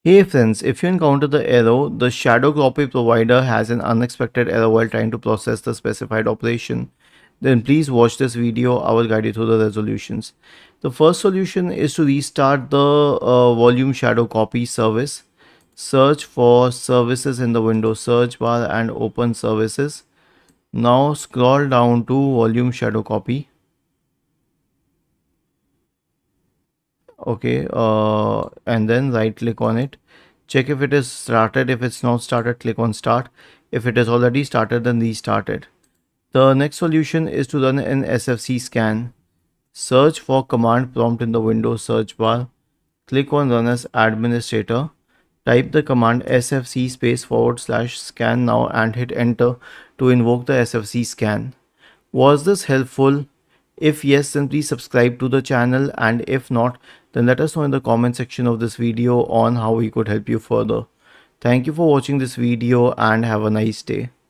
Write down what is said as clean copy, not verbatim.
Hey friends, if you encounter the error, the shadow copy provider has an unexpected error while trying to process the specified operation, then please watch this video. I will guide you through the resolutions. The first solution is to restart the volume shadow copy service. Search for services in the Windows search bar and open services. Now scroll down to volume shadow copy. Okay, and then right click on it. Check if it is started. If it's not started, click on start. If it is already started, then restart it. The next solution is to run an SFC scan. Search for command prompt in the Windows search bar. Click on run as administrator. Type the command sfc /scan now and hit enter to invoke the SFC scan. Was this helpful? If yes, then please subscribe to the channel, and if not, then let us know in the comment section of this video on how we could help you further. Thank you for watching this video and have a nice day.